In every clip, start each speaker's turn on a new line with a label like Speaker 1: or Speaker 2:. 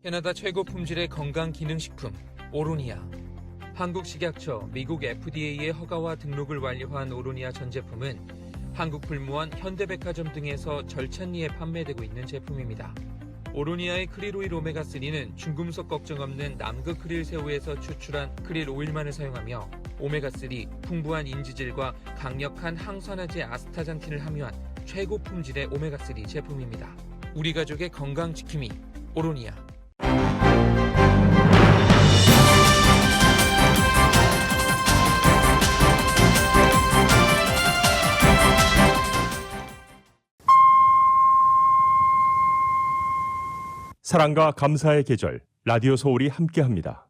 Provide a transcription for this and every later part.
Speaker 1: 캐나다 최고 품질의 건강기능식품 오로니아. 한국식약처, 미국 FDA의 허가와 등록을 완료한 오로니아 전 제품은 한국 불무원, 현대백화점 등에서 절찬리에 판매되고 있는 제품입니다. 오로니아의 크릴오일 오메가3는 중금속 걱정 없는 남극 크릴 새우에서 추출한 크릴 오일만을 사용하며 오메가3, 풍부한 인지질과 강력한 항산화제 아스타잔틴을 함유한 최고 품질의 오메가3 제품입니다. 우리 가족의 건강 지킴이 오로니아.
Speaker 2: 사랑과 감사의 계절, 라디오 서울이 함께합니다.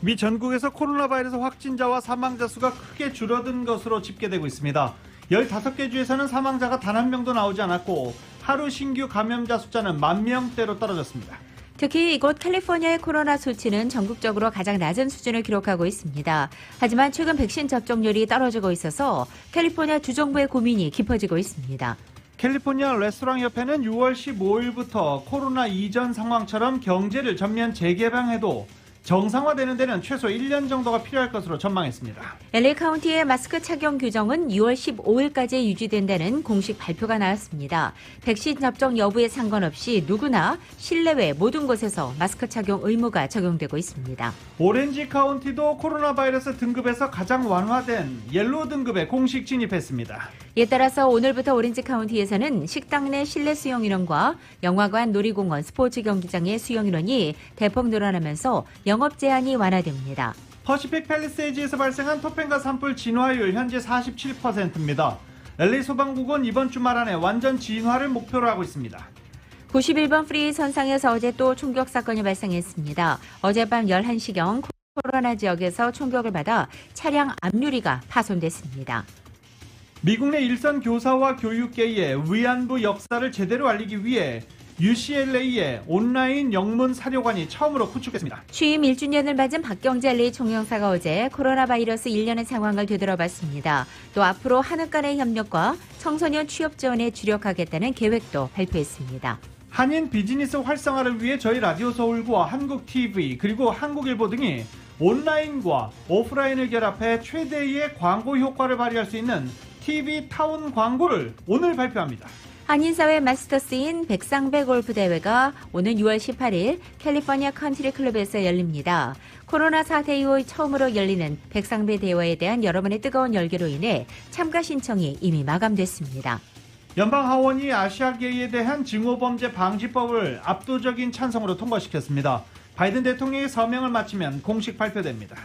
Speaker 3: 미 전국에서 코로나 바이러스 확진자와 사망자 수가 크게 줄어든 것으로 집계되고 있습니다. 15개 주에서는 사망자가 단 한 명도 나오지 않았고 하루 신규 감염자 숫자는 10,000명대로 떨어졌습니다.
Speaker 4: 특히 이곳 캘리포니아의 코로나 수치는 전국적으로 가장 낮은 수준을 기록하고 있습니다. 하지만 최근 백신 접종률이 떨어지고 있어서 캘리포니아 주정부의 고민이 깊어지고 있습니다.
Speaker 3: 캘리포니아 레스토랑 협회는 6월 15일부터 코로나 이전 상황처럼 경제를 전면 재개방해도 정상화되는 데는 최소 1년 정도가 필요할 것으로 전망했습니다.
Speaker 4: LA 카운티의 마스크 착용 규정은 6월 15일까지 유지된다는 공식 발표가 나왔습니다. 백신 접종 여부에 상관없이 누구나 실내외 모든 곳에서 마스크 착용 의무가 적용되고 있습니다.
Speaker 3: 오렌지 카운티도 코로나 바이러스 등급에서 가장 완화된 옐로우 등급에 공식 진입했습니다.
Speaker 4: 이에 따라서 오늘부터 오렌지 카운티에서는 식당 내 실내 수영 인원과 영화관, 놀이공원, 스포츠 경기장의 수영 인원이 대폭 늘어나면서 영업 제한이 완화됩니다.
Speaker 3: 퍼시픽 팰리세이즈에서 발생한 토펜과 산불 진화율 현재 47%입니다. LA 소방국은 이번 주말 안에 완전 진화를 목표로 하고 있습니다.
Speaker 4: 91번 프리 선상에서 어제 또 총격 사건이 발생했습니다. 어젯밤 11시경 코로나 지역에서 총격을 받아 차량 앞유리가 파손됐습니다.
Speaker 3: 미국 내 일선 교사와 교육계의 위안부 역사를 제대로 알리기 위해 UCLA의 온라인 영문 사료관이 처음으로 구축했습니다.
Speaker 4: 취임 1주년을 맞은 박경재 LA 총영사가 어제 코로나 바이러스 1년의 상황을 되돌아봤습니다. 또 앞으로 한국 간의 협력과 청소년 취업 지원에 주력하겠다는 계획도 발표했습니다.
Speaker 3: 한인 비즈니스 활성화를 위해 저희 라디오 서울과 한국TV 그리고 한국일보 등이 온라인과 오프라인을 결합해 최대의 광고 효과를 발휘할 수 있는 TV 타운 광고를 오늘 발표합니다.
Speaker 4: 한인사회 마스터스인 백상배 골프 대회가 오는 6월 18일 캘리포니아 컨트리 클럽에서 열립니다. 코로나 사태 이후 처음으로 열리는 백상배 대회에 대한 여러분의 뜨거운 열기로 인해 참가 신청이 이미 마감됐습니다.
Speaker 3: 연방하원이 아시아계에 대한 증오범죄 방지법을 압도적인 찬성으로 통과시켰습니다. 바이든 대통령이 서명을 마치면 공식 발표됩니다.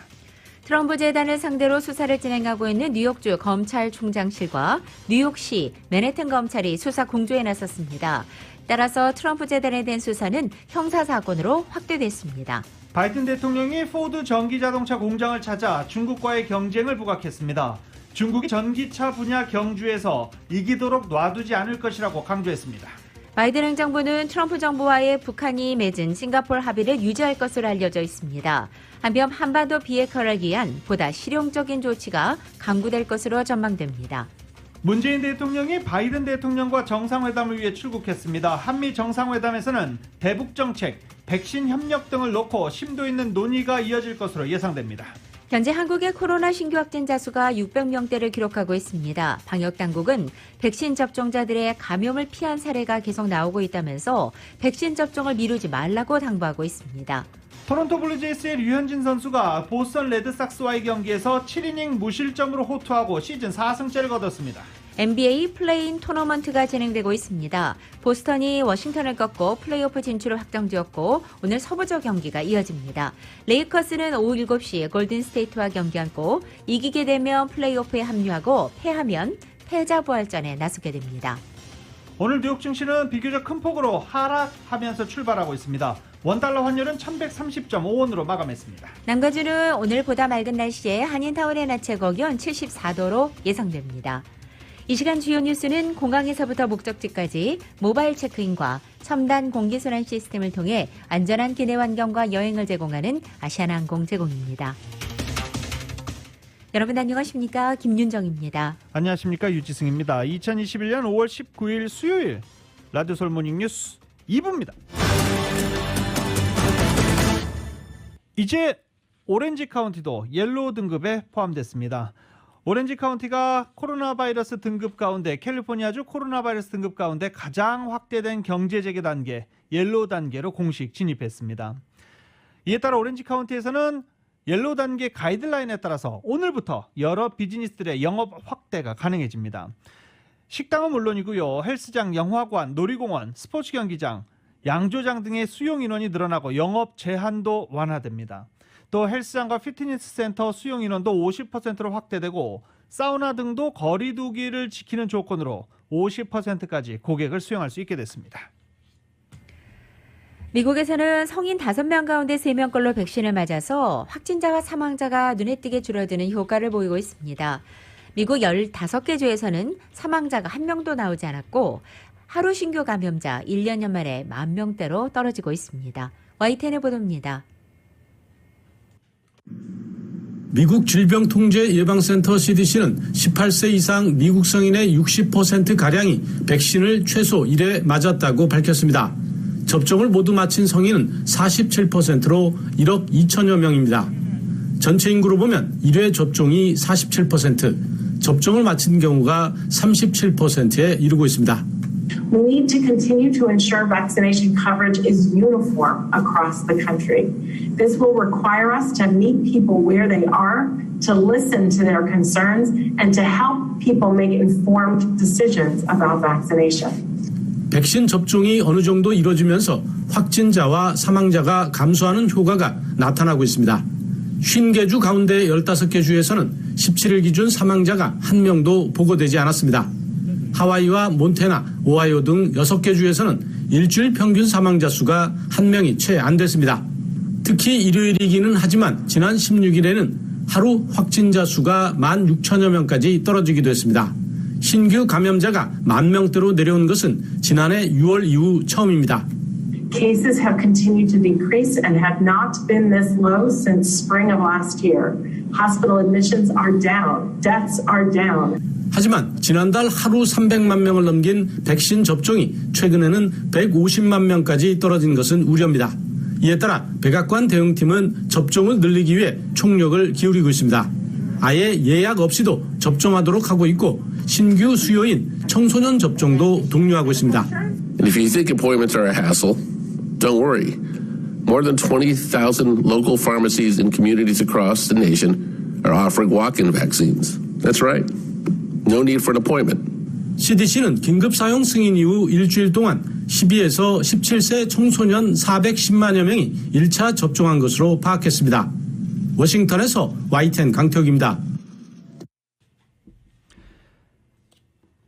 Speaker 4: 트럼프 재단을 상대로 수사를 진행하고 있는 뉴욕주 검찰총장실과 뉴욕시 맨해튼 검찰이 수사 공조에 나섰습니다. 따라서 트럼프 재단에 대한 수사는 형사사건으로 확대됐습니다.
Speaker 3: 바이든 대통령이 포드 전기자동차 공장을 찾아 중국과의 경쟁을 부각했습니다. 중국이 전기차 분야 경주에서 이기도록 놔두지 않을 것이라고 강조했습니다.
Speaker 4: 바이든 행정부는 트럼프 정부와의 북한이 맺은 싱가포르 합의를 유지할 것으로 알려져 있습니다. 한편 한반도 비핵화를 위한 보다 실용적인 조치가 강구될 것으로 전망됩니다.
Speaker 3: 문재인 대통령이 바이든 대통령과 정상회담을 위해 출국했습니다. 한미 정상회담에서는 대북 정책, 백신 협력 등을 놓고 심도 있는 논의가 이어질 것으로 예상됩니다.
Speaker 4: 현재 한국의 코로나 신규 확진자 수가 600명대를 기록하고 있습니다. 방역당국은 백신 접종자들의 감염을 피한 사례가 계속 나오고 있다면서 백신 접종을 미루지 말라고 당부하고 있습니다.
Speaker 3: 토론토 블루제이스의 류현진 선수가 보스턴 레드삭스와의 경기에서 7이닝 무실점으로 호투하고 시즌 4승째를 거뒀습니다.
Speaker 4: NBA 플레이인 토너먼트가 진행되고 있습니다. 보스턴이 워싱턴을 꺾고 플레이오프 진출을 확정지었고 오늘 서부저 경기가 이어집니다. 레이커스는 오후 7시 골든스테이트와 경기하고 이기게 되면 플레이오프에 합류하고 패하면 패자 부활전에 나서게 됩니다.
Speaker 3: 오늘 뉴욕 증시는 비교적 큰 폭으로 하락하면서 출발하고 있습니다. 원달러 환율은 1130.5원으로 마감했습니다.
Speaker 4: 남가주는 오늘보다 맑은 날씨에 한인타운의 낮 최고 기온 74도로 예상됩니다. 이 시간 주요 뉴스는 공항에서부터 목적지까지 모바일 체크인과 첨단 공기순환 시스템을 통해 안전한 기내 환경과 여행을 제공하는 아시아나항공 제공입니다. 여러분 안녕하십니까? 김윤정입니다.
Speaker 3: 안녕하십니까? 유지승입니다. 2021년 5월 19일 수요일 라디오 서울 모닝 뉴스 2부입니다. 이제 오렌지 카운티도 옐로우 등급에 포함됐습니다. 오렌지 카운티가 코로나 바이러스 등급 가운데 캘리포니아주 코로나 바이러스 등급 가운데 가장 확대된 경제 재개 단계 옐로우 단계로 공식 진입했습니다. 이에 따라 오렌지 카운티에서는 옐로우 단계 가이드라인에 따라서 오늘부터 여러 비즈니스들의 영업 확대가 가능해집니다. 식당은 물론이고요. 헬스장, 영화관, 놀이공원, 스포츠 경기장, 양조장 등의 수용 인원이 늘어나고 영업 제한도 완화됩니다. 또 헬스장과 피트니스 센터 수용 인원도 50%로 확대되고 사우나 등도 거리 두기를 지키는 조건으로 50%까지 고객을 수용할 수 있게 됐습니다.
Speaker 4: 미국에서는 성인 5명 가운데 3명꼴로 백신을 맞아서 확진자와 사망자가 눈에 띄게 줄어드는 효과를 보이고 있습니다. 미국 15개 주에서는 사망자가 1명도 나오지 않았고 하루 신규 감염자 1년 만에 10,000명대로 떨어지고 있습니다. YTN의 보도입니다.
Speaker 5: 미국 질병통제예방센터 CDC는 18세 이상 미국 성인의 60%가량이 백신을 최소 1회 맞았다고 밝혔습니다. 접종을 모두 마친 성인은 47%로 1억 2천여 명입니다. 전체 인구로 보면 1회 접종이 47%, 접종을 마친 경우가 37%에 이르고 있습니다.
Speaker 6: We need to continue to ensure vaccination coverage is uniform across the country. This will require us to meet people where they are, to listen to their concerns, and to help people make informed decisions about vaccination.
Speaker 5: 백신 접종이 어느 정도 이뤄지면서 확진자와 사망자가 감소하는 효과가 나타나고 있습니다. 50개 주 가운데 15개 주에서는 17일 기준 사망자가 1명도 보고되지 않았습니다. 하와이와 몬태나, 오하이오 등 6개 주에서는 일주일 평균 사망자 수가 1명이 채 안 됐습니다. 특히 일요일이기는 하지만 지난 16일에는 하루 확진자 수가 16,000여 명까지 떨어지기도 했습니다. 신규 감염자가 10,000명대로 내려온 것은 지난해 6월 이후 처음입니다.
Speaker 6: Cases have continued to decrease and have not been this low since spring of last year. Hospital admissions are down. Deaths are down.
Speaker 5: 하지만 지난달 하루 300만 명을 넘긴 백신 접종이 최근에는 150만 명까지 떨어진 것은 우려입니다. 이에 따라 백악관 대응팀은 접종을 늘리기 위해 총력을 기울이고 있습니다. 아예 예약 없이도 접종하도록 하고 있고 신규 수요인 청소년 접종도 독려하고 있습니다.
Speaker 7: And if you think appointments are a hassle, don't worry. More than 20,000 local pharmacies in communities across the nation are offering walk-in vaccines. That's right. No need for an appointment.
Speaker 5: CDC는 긴급 사용 승인 이후 일주일 동안 12에서 17세 청소년 410만여 명이 1차 접종한 것으로 파악했습니다. 워싱턴에서 YTN 강태욱입니다.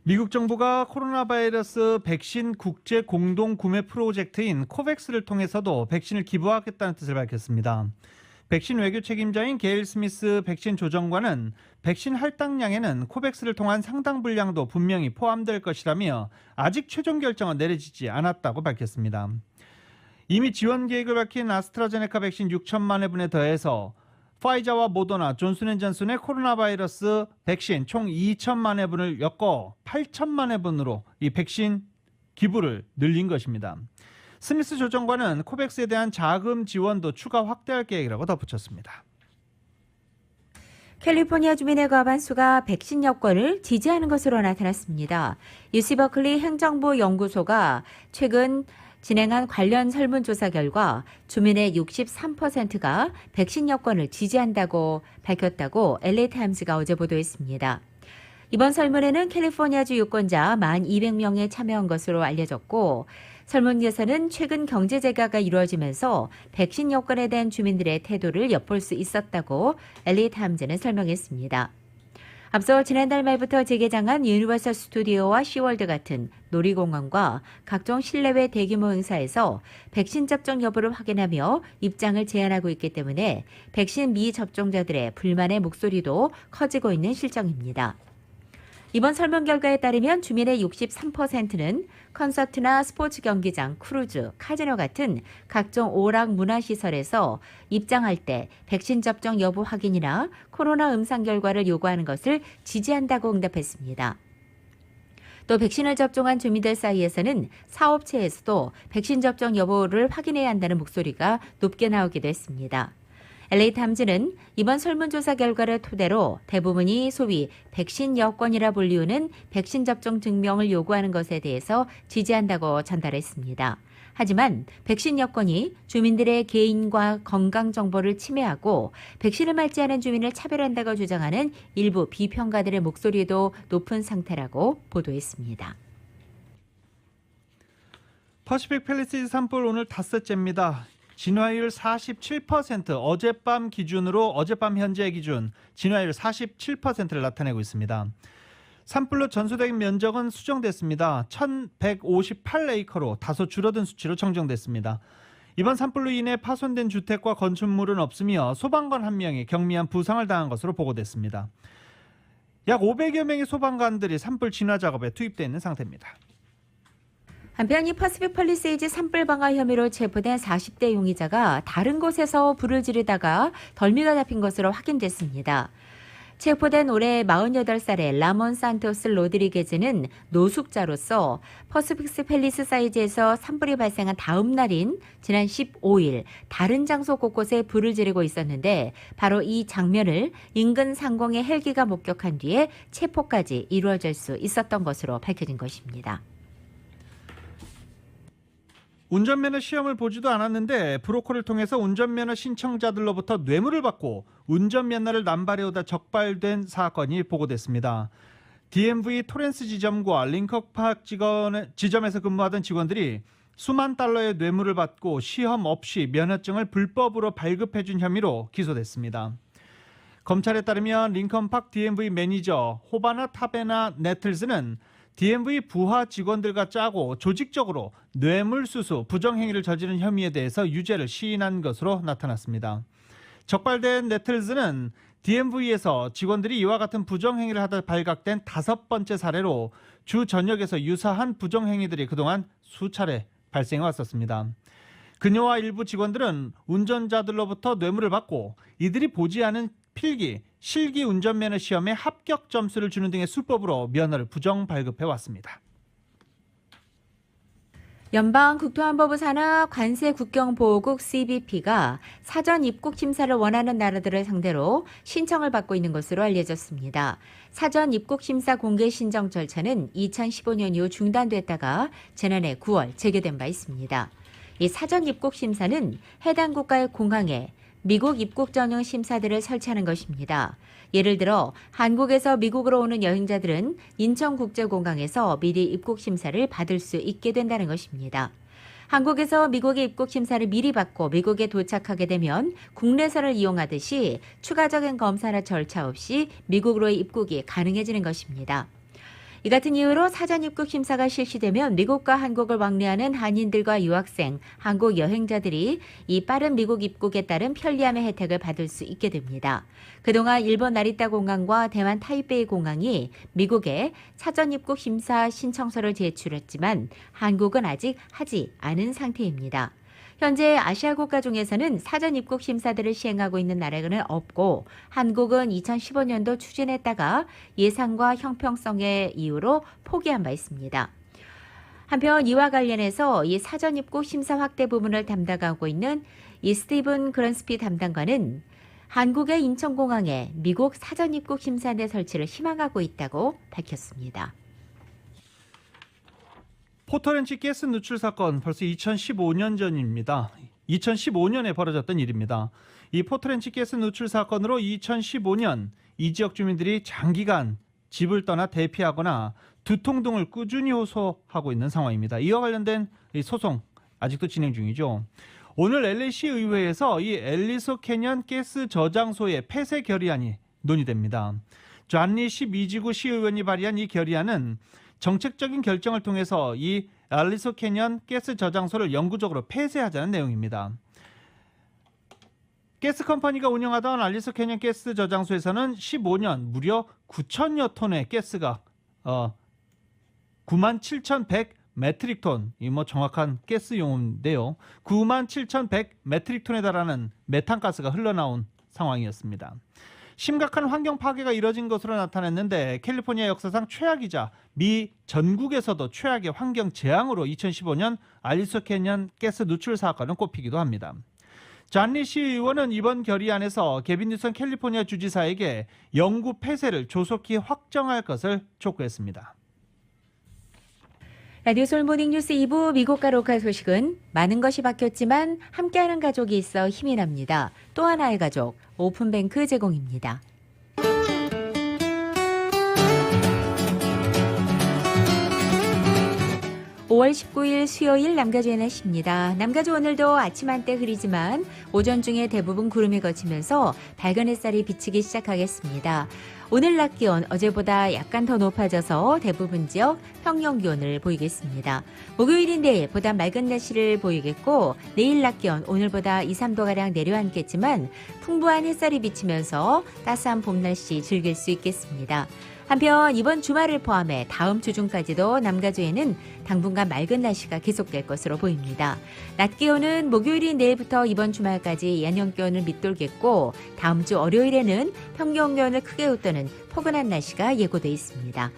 Speaker 3: 미국 정부가 코로나 바이러스 백신 국제 공동 구매 프로젝트인 코백스를 통해서도 백신을 기부하겠다는 뜻을 밝혔습니다. 백신 외교 책임자인 게일 스미스 백신 조정관은 백신 할당량에는 코백스를 통한 상당 분량도 분명히 포함될 것이라며 아직 최종 결정은 내려지지 않았다고 밝혔습니다. 이미 지원 계획을 밝힌 아스트라제네카 백신 6천만 회분에 더해서 파이자와 모더나, 존슨앤존슨의 코로나 바이러스 백신 총 2천만 회분을 엮어 8천만 회분으로 이 백신 기부를 늘린 것입니다. 스미스 조정관은 코백스에 대한 자금 지원도 추가 확대할 계획이라고 덧붙였습니다.
Speaker 4: 캘리포니아 주민의 과반수가 백신 여권을 지지하는 것으로 나타났습니다. UC 버클리 행정부 연구소가 최근 진행한 관련 설문조사 결과 주민의 63%가 백신 여권을 지지한다고 밝혔다고 LA타임스가 어제 보도했습니다. 이번 설문에는 캘리포니아주 유권자 1,200명에 참여한 것으로 알려졌고 설문에서는 최근 경제 재가가 이루어지면서 백신 여권에 대한 주민들의 태도를 엿볼 수 있었다고 LA타임즈는 설명했습니다. 앞서 지난달 말부터 재개장한 유니버설 스튜디오와 시월드 같은 놀이공원과 각종 실내외 대규모 행사에서 백신 접종 여부를 확인하며 입장을 제한하고 있기 때문에 백신 미접종자들의 불만의 목소리도 커지고 있는 실정입니다. 이번 설문 결과에 따르면 주민의 63%는 콘서트나 스포츠 경기장, 크루즈, 카지노 같은 각종 오락 문화시설에서 입장할 때 백신 접종 여부 확인이나 코로나 음성 결과를 요구하는 것을 지지한다고 응답했습니다. 또 백신을 접종한 주민들 사이에서는 사업체에서도 백신 접종 여부를 확인해야 한다는 목소리가 높게 나오기도 했습니다. LA타임즈는 이번 설문조사 결과를 토대로 대부분이 소위 백신 여권이라 불리우는 백신 접종 증명을 요구하는 것에 대해서 지지한다고 전달했습니다. 하지만 백신 여권이 주민들의 개인과 건강 정보를 침해하고 백신을 맞지 않은 주민을 차별한다고 주장하는 일부 비평가들의 목소리도 높은 상태라고 보도했습니다.
Speaker 3: 퍼시픽 팰리시드 산불 오늘 닷새째입니다. 진화율 47%, 어젯밤 현재 기준 진화율 47%를 나타내고 있습니다. 산불로 전소된 면적은 수정됐습니다. 1158에이커로 다소 줄어든 수치로 정정됐습니다. 이번 산불로 인해 파손된 주택과 건축물은 없으며 소방관 1명이 경미한 부상을 당한 것으로 보고됐습니다. 약 500여 명의 소방관들이 산불 진화 작업에 투입되어 있는 상태입니다.
Speaker 4: 한편 이 퍼시픽 팰리세이드 산불 방화 혐의로 체포된 40대 용의자가 다른 곳에서 불을 지르다가 덜미가 잡힌 것으로 확인됐습니다. 체포된 올해 48살의 라몬 산토스 로드리게즈는 노숙자로서 퍼시픽 팰리세이드에서 산불이 발생한 다음 날인 지난 15일 다른 장소 곳곳에 불을 지르고 있었는데 바로 이 장면을 인근 상공의 헬기가 목격한 뒤에 체포까지 이루어질 수 있었던 것으로 밝혀진 것입니다.
Speaker 3: 운전면허 시험을 보지도 않았는데 브로커를 통해서 운전면허 신청자들로부터 뇌물을 받고 운전면허를 남발해오다 적발된 사건이 보고됐습니다. DMV 토렌스 지점과 링컨파크 지점에서 근무하던 직원들이 수만 달러의 뇌물을 받고 시험 없이 면허증을 불법으로 발급해준 혐의로 기소됐습니다. 검찰에 따르면 링컨파크 DMV 매니저 호바나 타베나 네틀즈는 DMV 부하 직원들과 짜고 조직적으로 뇌물수수, 부정행위를 저지른 혐의에 대해서 유죄를 시인한 것으로 나타났습니다. 적발된 네틀즈는 DMV에서 직원들이 이와 같은 부정행위를 하다 발각된 5번째 사례로 주 전역에서 유사한 부정행위들이 그동안 수차례 발생해 왔었습니다. 그녀와 일부 직원들은 운전자들로부터 뇌물을 받고 이들이 보지 않은 필기, 실기 운전면허 시험에 합격 점수를 주는 등의 수법으로 면허를 부정 발급해 왔습니다.
Speaker 4: 연방국토안보부 산하 관세국경보호국 CBP가 사전 입국 심사를 원하는 나라들을 상대로 신청을 받고 있는 것으로 알려졌습니다. 사전 입국 심사 공개 신청 절차는 2015년 이후 중단됐다가 지난해 9월 재개된 바 있습니다. 이 사전 입국 심사는 해당 국가의 공항에 미국 입국 전용 심사들을 설치하는 것입니다. 예를 들어 한국에서 미국으로 오는 여행자들은 인천국제공항에서 미리 입국 심사를 받을 수 있게 된다는 것입니다. 한국에서 미국의 입국 심사를 미리 받고 미국에 도착하게 되면 국내선을 이용하듯이 추가적인 검사나 절차 없이 미국으로의 입국이 가능해지는 것입니다. 이 같은 이유로 사전 입국 심사가 실시되면 미국과 한국을 왕래하는 한인들과 유학생, 한국 여행자들이 이 빠른 미국 입국에 따른 편리함의 혜택을 받을 수 있게 됩니다. 그동안 일본 나리타 공항과 대만 타이베이 공항이 미국에 사전 입국 심사 신청서를 제출했지만 한국은 아직 하지 않은 상태입니다. 현재 아시아 국가 중에서는 사전 입국 심사들을 시행하고 있는 나라는 없고 한국은 2015년도 추진했다가 예산과 형평성의 이유로 포기한 바 있습니다. 한편 이와 관련해서 이 사전 입국 심사 확대 부분을 담당하고 있는 이 스티븐 그런스피 담당관은 한국의 인천공항에 미국 사전 입국 심사대 설치를 희망하고 있다고 밝혔습니다.
Speaker 3: 포터렌치 가스 누출 사건 벌써 2015년 전입니다. 2015년에 벌어졌던 일입니다. 이 포터렌치 가스 누출 사건으로 2015년 이 지역 주민들이 장기간 집을 떠나 대피하거나 두통 등을 꾸준히 호소하고 있는 상황입니다. 이와 관련된 이 소송 아직도 진행 중이죠. 오늘 LA시 의회에서 이 앨리스 캐년 가스 저장소의 폐쇄 결의안이 논의됩니다. 존 리 12지구 시의원이 발의한 이 결의안은 정책적인 결정을 통해서 이 앨리스 캐년 가스 저장소를 영구적으로 폐쇄하자는 내용입니다. 가스 컴퍼니가 운영하던 앨리스 캐년 가스 저장소에서는 15년 무려 9천여 톤의 가스가 97,100 메트릭톤, 이 뭐 정확한 가스 용어인데요. 97,100 메트릭톤에 달하는 메탄가스가 흘러나온 상황이었습니다. 심각한 환경 파괴가 이뤄진 것으로 나타났는데 캘리포니아 역사상 최악이자 미 전국에서도 최악의 환경 재앙으로 2015년 알리소 캐년 가스 누출 사건은 꼽히기도 합니다. 잔 리시 의원은 이번 결의안에서 게빈 뉴섬 캘리포니아 주지사에게 영구 폐쇄를 조속히 확정할 것을 촉구했습니다.
Speaker 4: 라디오 솔 모닝 뉴스 2부 미국과 로컬 소식은 많은 것이 바뀌었지만 함께하는 가족이 있어 힘이 납니다. 또 하나의 가족, 오픈뱅크 제공입니다. 5월 19일 수요일 남가주의 날씨입니다. 남가주 오늘도 아침 한때 흐리지만 오전 중에 대부분 구름이 거치면서 밝은 햇살이 비치기 시작하겠습니다. 오늘 낮 기온 어제보다 약간 더 높아져서 대부분 지역 평년 기온을 보이겠습니다. 목요일인 내일 보다 맑은 날씨를 보이겠고 내일 낮 기온 오늘보다 2, 3도가량 내려앉겠지만 풍부한 햇살이 비치면서 따스한 봄 날씨 즐길 수 있겠습니다. 한편 이번 주말을 포함해 다음 주 중까지도 남가주에는 당분간 맑은 날씨가 계속될 것으로 보입니다. 낮 기온은 목요일인 내일부터 이번 주말까지 예년 기온을 밑돌겠고 다음 주 월요일에는 평균 기온을 크게 웃도는 포근한 날씨가 예고돼 있습니다.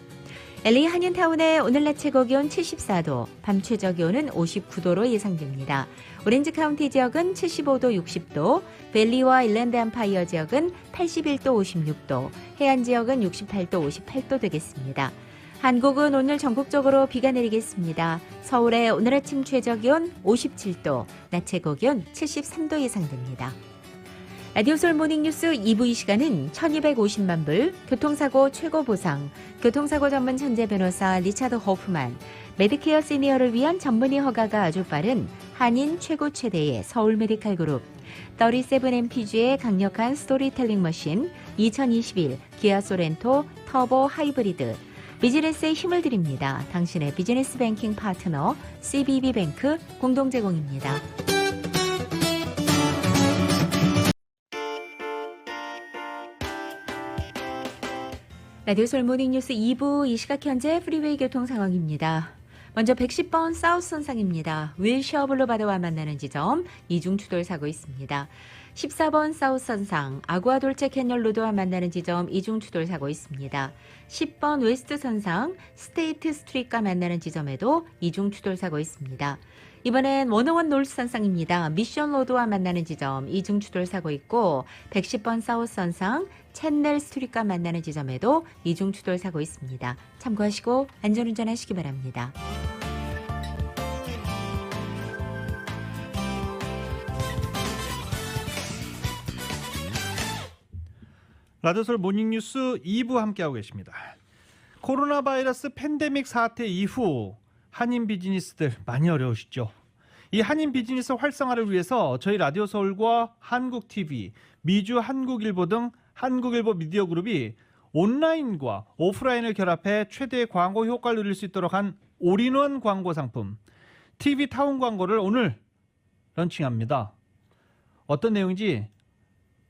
Speaker 4: LA 한인타운의 오늘 낮 최고 기온 74도, 밤 최저 기온은 59도로 예상됩니다. 오렌지 카운티 지역은 75도, 60도, 밸리와 일랜드 엠파이어 지역은 81도, 56도, 해안 지역은 68도, 58도 되겠습니다. 한국은 오늘 전국적으로 비가 내리겠습니다. 서울의 오늘 아침 최저 기온 57도, 낮 최고 기온 73도 예상됩니다. 라디오 솔 모닝 뉴스 2부 이 시간은 1250만 불, 교통사고 최고 보상, 교통사고 전문 천재 변호사 리차드 호프만, 메디케어 시니어를 위한 전문의 허가가 아주 빠른 한인 최고 최대의 서울 메디칼 그룹, 37MPG의 강력한 스토리텔링 머신, 2021 기아 소렌토 터보 하이브리드, 비즈니스에 힘을 드립니다. 당신의 비즈니스 뱅킹 파트너 CBB뱅크 공동 제공입니다. 라디오 솔 모닝 뉴스 2부 이 시각 현재 프리웨이 교통 상황입니다. 먼저 110번 사우스 선상입니다. 윌셔 블루바드와 만나는 지점 이중 추돌 사고 있습니다. 14번 사우스 선상 아구아 돌체 캐널 로드와 만나는 지점 이중 추돌 사고 있습니다. 10번 웨스트 선상 스테이트 스트리트과 만나는 지점에도 이중 추돌 사고 있습니다. 이번엔 101 노스 선상입니다. 미션 로드와 만나는 지점 이중 추돌 사고 있고 110번 사우스 선상 챗넬 스트리트과 만나는 지점에도 이중 추돌 사고 있습니다. 참고하시고 안전운전하시기 바랍니다.
Speaker 3: 라디오솔 모닝뉴스 2부 함께하고 계십니다. 코로나 바이러스 팬데믹 사태 이후 한인 비즈니스들 많이 어려우시죠? 이 한인 비즈니스 활성화를 위해서 저희 라디오서울과 한국TV, 미주 한국일보 등 한국일보 미디어 그룹이 온라인과 오프라인을 결합해 최대의 광고 효과를 누릴 수 있도록 한 올인원 광고 상품 TV타운 광고를 오늘 런칭합니다. 어떤 내용인지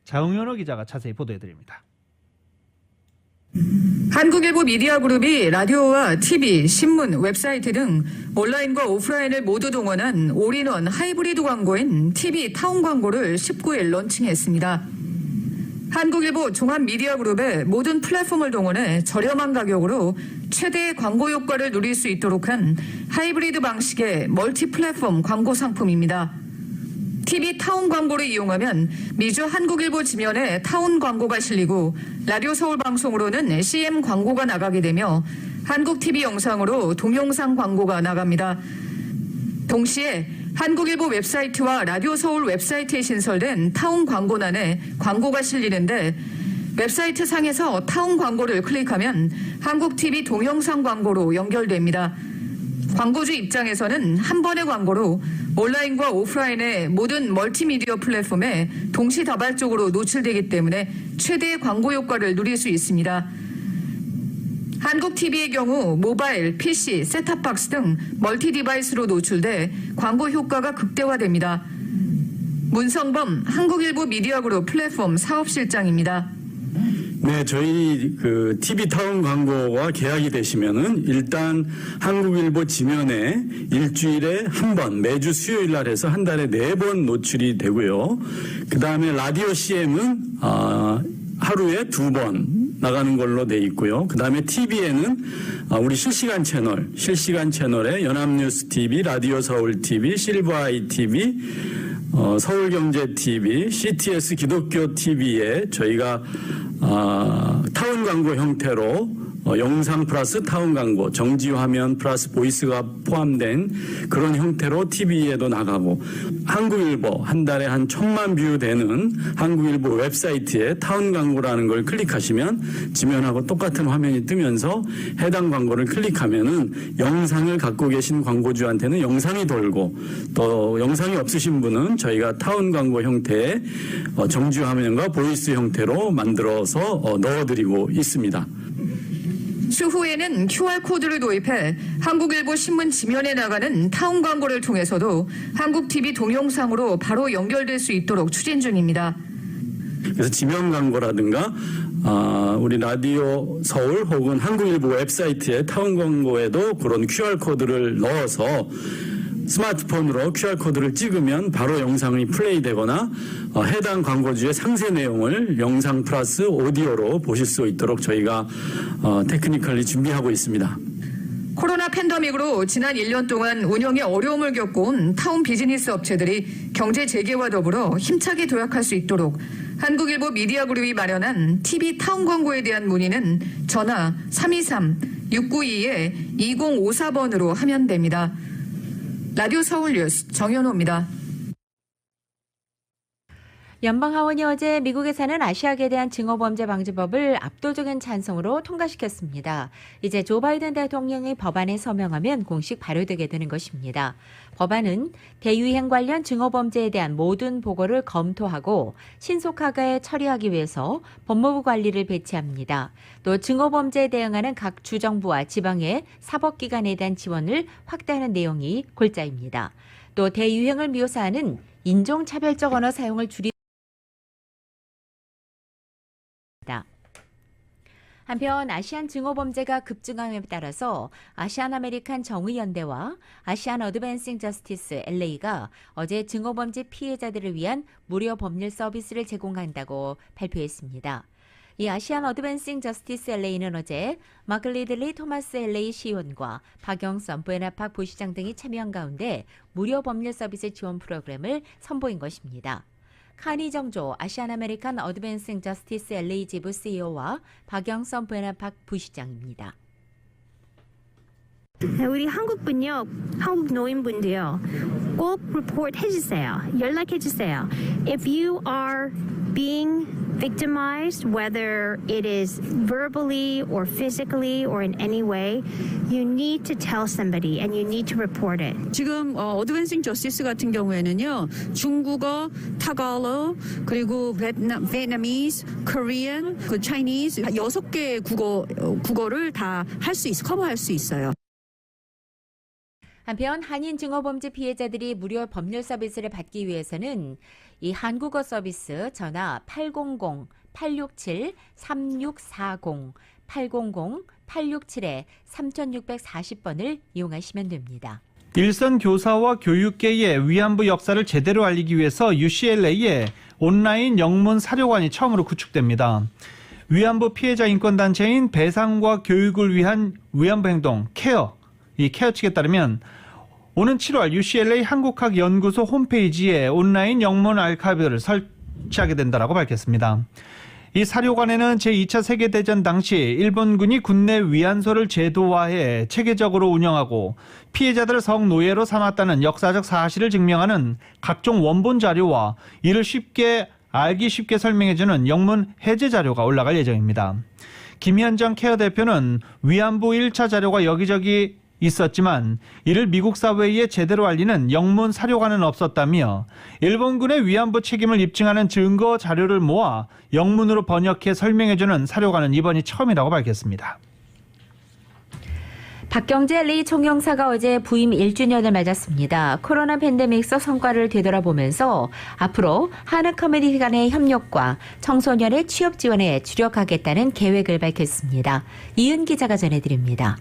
Speaker 3: 장윤호 기자가 자세히 보도해드립니다.
Speaker 8: 한국일보 미디어그룹이 라디오와 TV, 신문, 웹사이트 등 온라인과 오프라인을 모두 동원한 올인원 하이브리드 광고인 TV타운 광고를 19일 런칭했습니다. 한국일보 종합미디어그룹의 모든 플랫폼을 동원해 저렴한 가격으로 최대의 광고 효과를 누릴 수 있도록 한 하이브리드 방식의 멀티 플랫폼 광고 상품입니다. TV타운 광고를 이용하면 미주 한국일보 지면에 타운 광고가 실리고 라디오 서울 방송으로는 CM 광고가 나가게 되며 한국TV 영상으로 동영상 광고가 나갑니다. 동시에 한국일보 웹사이트와 라디오 서울 웹사이트에 신설된 타운 광고란에 광고가 실리는데 웹사이트 상에서 타운 광고를 클릭하면 한국TV 동영상 광고로 연결됩니다. 광고주 입장에서는 한 번의 광고로 온라인과 오프라인의 모든 멀티미디어 플랫폼에 동시다발적으로 노출되기 때문에 최대의 광고 효과를 누릴 수 있습니다. 한국TV의 경우 모바일, PC, 셋탑박스 등 멀티 디바이스로 노출돼 광고 효과가 극대화됩니다. 문성범 한국일보 미디어그룹 플랫폼 사업실장입니다.
Speaker 9: 네, 저희 그 TV 타운 광고와 계약이 되시면은 일단 한국일보 지면에 일주일에 한 번, 매주 수요일 날 해서 한 달에 4번 노출이 되고요. 그 다음에 라디오 CM은 하루에 2번 나가는 걸로 돼 있고요. 그 다음에 TV에는 우리 실시간 채널에 연합뉴스 TV, 라디오 서울 TV, 실버아이 TV, 서울경제 TV, CTS 기독교 TV에 저희가 타운 광고 형태로 영상 플러스 타운 광고, 정지 화면 플러스 보이스가 포함된 그런 형태로 TV에도 나가고, 한국일보 한 달에 한 1,000만 뷰 되는 한국일보 웹사이트에 타운 광고라는 걸 클릭하시면 지면하고 똑같은 화면이 뜨면서 해당 광고를 클릭하면은 영상을 갖고 계신 광고주한테는 영상이 돌고, 또 영상이 없으신 분은 저희가 타운 광고 형태의 정지 화면과 보이스 형태로 만들어서 넣어드리고 있습니다.
Speaker 8: 추후에는 QR코드를 도입해 한국일보 신문 지면에 나가는 타운 광고를 통해서도 한국TV 동영상으로 바로 연결될 수 있도록 추진 중입니다.
Speaker 9: 그래서 지면 광고라든가 우리 라디오 서울 혹은 한국일보 웹사이트에 타운 광고에도 그런 QR코드를 넣어서 스마트폰으로 QR코드를 찍으면 바로 영상이 플레이되거나 해당 광고주의 상세 내용을 영상 플러스 오디오로 보실 수 있도록 저희가 테크니컬리 준비하고 있습니다.
Speaker 8: 코로나 팬데믹으로 지난 1년 동안 운영에 어려움을 겪어온 타운 비즈니스 업체들이 경제 재개와 더불어 힘차게 도약할 수 있도록 한국일보 미디어그룹이 마련한 TV 타운 광고에 대한 문의는 전화 323-692-2054번으로 하면 됩니다. 라디오 서울 뉴스 정현호입니다.
Speaker 4: 연방하원이 어제 미국에 사는 아시아계에 대한 증오범죄방지법을 압도적인 찬성으로 통과시켰습니다. 이제 조 바이든 대통령이 법안에 서명하면 공식 발효되게 되는 것입니다. 법안은 대유행 관련 증오범죄에 대한 모든 보고를 검토하고 신속하게 처리하기 위해서 법무부 관리를 배치합니다. 또 증오범죄에 대응하는 각 주정부와 지방의 사법기관에 대한 지원을 확대하는 내용이 골자입니다. 또 대유행을 묘사하는 인종차별적 언어 사용을 한편 아시안 증오범죄가 급증함에 따라서 아시안 아메리칸 정의연대와 아시안 어드밴싱 저스티스 LA가 어제 증오범죄 피해자들을 위한 무료 법률 서비스를 제공한다고 발표했습니다. 이 아시안 어드밴싱 저스티스 LA는 어제 마크 리들리 토마스 LA 시의원과 박영선 부에나팍 부시장 등이 참여한 가운데 무료 법률 서비스 지원 프로그램을 선보인 것입니다. 카니 정조 아시안 아메리칸 어드밴싱 저스티스 LA 지부 CEO와 박영선 부에나팍 부시장입니다.
Speaker 10: 우리 한국분요, 한국 노인분들요, 꼭 report 해주세요. 연락해주세요. If you are being victimized, whether it is verbally or physically or in any way, you need to tell somebody and you need to report it.
Speaker 11: 지금 어드밴싱 저스티스 같은 경우에는요, 중국어, 타갈로, 그리고 베트나미스, 코리안, 그 차이니즈 6개 국어를 다 할 수 있어, 커버할 수 있어요.
Speaker 4: 한편 한인 증오범죄 피해자들이 무료 법률 서비스를 받기 위해서는 이 한국어 서비스 전화 800-867-3640, 800-867-3640번을 이용하시면 됩니다.
Speaker 3: 일선 교사와 교육계의 위안부 역사를 제대로 알리기 위해서 UCLA에 온라인 영문 사료관이 처음으로 구축됩니다. 위안부 피해자 인권단체인 배상과 교육을 위한 위안부 행동 케어, 이 케어 측에 따르면 오는 7월 UCLA 한국학연구소 홈페이지에 온라인 영문 아카이브를 설치하게 된다고 밝혔습니다. 이 사료관에는 제2차 세계대전 당시 일본군이 국내 위안소를 제도화해 체계적으로 운영하고 피해자들을 성노예로 삼았다는 역사적 사실을 증명하는 각종 원본 자료와 이를 알기 쉽게 설명해주는 영문 해제 자료가 올라갈 예정입니다. 김현정 케어 대표는 위안부 1차 자료가 여기저기 있었지만 이를 미국 사회에 제대로 알리는 영문 사료관은 없었다며 일본군의 위안부 책임을 입증하는 증거 자료를 모아 영문으로 번역해 설명해주는 사료관은 이번이 처음이라고 밝혔습니다.
Speaker 4: 박경재 리 총영사가 어제 부임 1주년을 맞았습니다. 코로나 팬데믹 속 성과를 되돌아보면서 앞으로 한국 커뮤니티 간의 협력과 청소년의 취업 지원에 주력하겠다는 계획을 밝혔습니다. 이은 기자가 전해드립니다.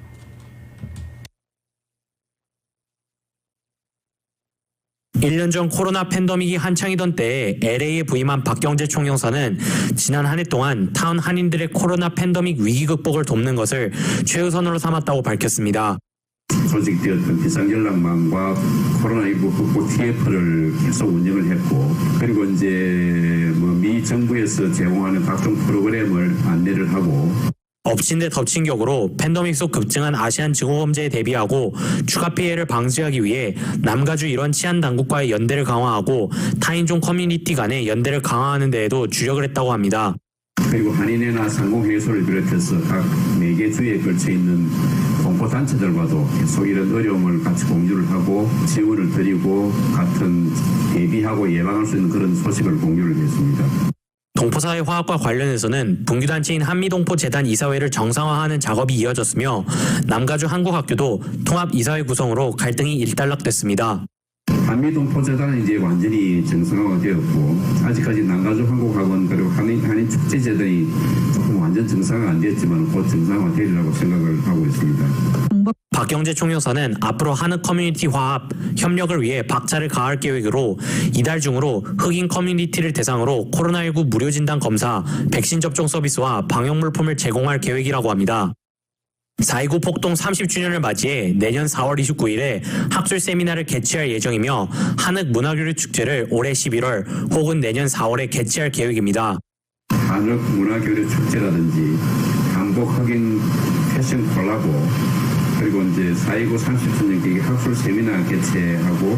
Speaker 12: 일 년 전 코로나 팬데믹이 한창이던 때에 LA에 부임한 박경재 총영사는 지난 한 해 동안 타운 한인들의 코로나 팬데믹 위기 극복을 돕는 것을 최우선으로 삼았다고 밝혔습니다.
Speaker 13: 조직되었던 비상연락망과 코로나19 극복 TF를 계속 운영을 했고, 그리고 이제 미 정부에서 제공하는 각종 프로그램을 안내를 하고,
Speaker 12: 엎친 데 덮친 격으로 팬데믹 속 급증한 아시안 증오범죄에 대비하고 추가 피해를 방지하기 위해 남가주 일원 치안 당국과의 연대를 강화하고 타인종 커뮤니티 간의 연대를 강화하는 데에도 주력을 했다고 합니다.
Speaker 13: 그리고 한인회나 상공회의소를 비롯해서 각 4개 주에 걸쳐 있는 공포단체들과도 계속 이런 어려움을 같이 공유를 하고 지원을 드리고 같은 대비하고 예방할 수 있는 그런 소식을 공유를 했습니다.
Speaker 12: 동포사회 화합과 관련해서는 분규단체인 한미동포재단 이사회를 정상화하는 작업이 이어졌으며 남가주 한국학교도 통합 이사회 구성으로 갈등이 일단락됐습니다.
Speaker 13: 한미동포재단은 이제 완전히 정상화가 되었고, 아직까지 남가주 한국학원 그리고 한인 축제재단이 조금 완전 정상화 안 됐지만 곧 정상화 되리라고 생각을 하고 있습니다.
Speaker 12: 박경재 총영사는 앞으로 한국 커뮤니티 화합, 협력을 위해 박차를 가할 계획으로 이달 중으로 흑인 커뮤니티를 대상으로 코로나19 무료 진단 검사, 백신 접종 서비스와 방역 물품을 제공할 계획이라고 합니다. 4.29 폭동 30주년을 맞이해 내년 4월 29일에 학술 세미나를 개최할 예정이며 한국 문화교류 축제를 올해 11월 혹은 내년 4월에 개최할 계획입니다.
Speaker 13: 한국 문화교류 축제라든지 한국 흑인 패션 콜라보, 그리고 이제 4.29 30주년 계획 학술 세미나 개최하고